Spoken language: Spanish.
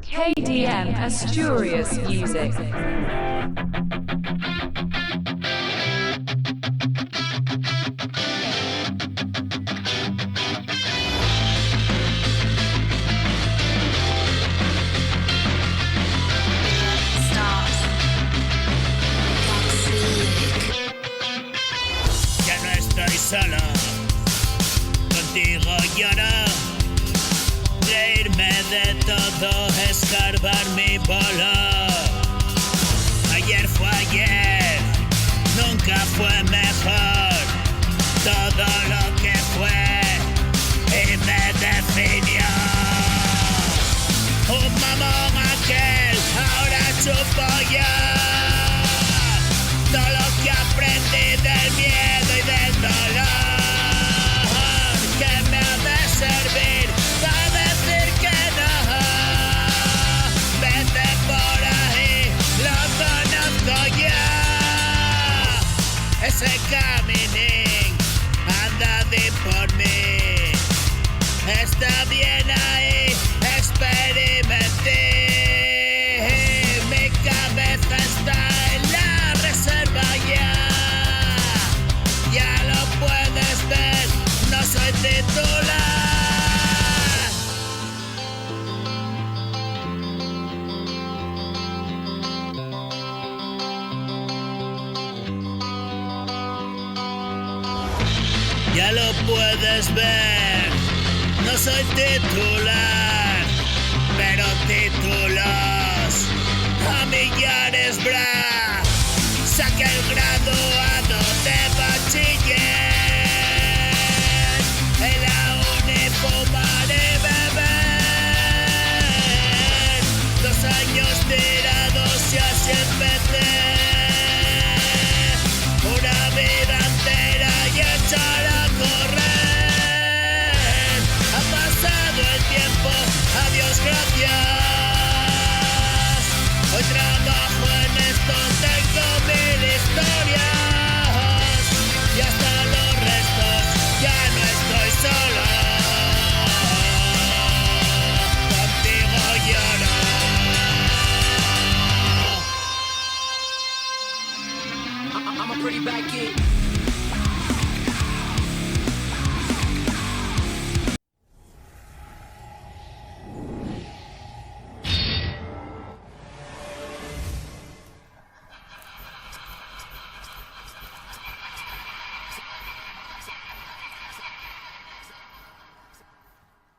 KDM Asturias Music. Ya no estoy solo, contigo lloro. Reírme de todo, escarbar mi polo. Ayer fue ayer, nunca fue mejor. Todo lo que fue y me definió. Un mamón aquel, ahora chupo yo. Todo lo que aprendí del miedo y del dolor, que me ha de servir para decir que no. Vete por ahí, lo conozco ya. Ese caminín anda de por mí. Está bien ahí, experimenté. Mi cabeza está en la reserva ya. Ya lo puedes ver, no soy titular. Ya lo puedes ver, no soy titular, pero títulos a millares, bra. Saqué el graduado de bachiller, en la uni fumar y beber. 2 años tirados y así empecé. Una vida entera y echar a correr. Ha pasado el tiempo, adiós, gracias. Hoy trabajo en esto, tengo 1000 historias. Y hasta los restos, ya no estoy solo. Contigo lloro. I'm a pretty bad kid.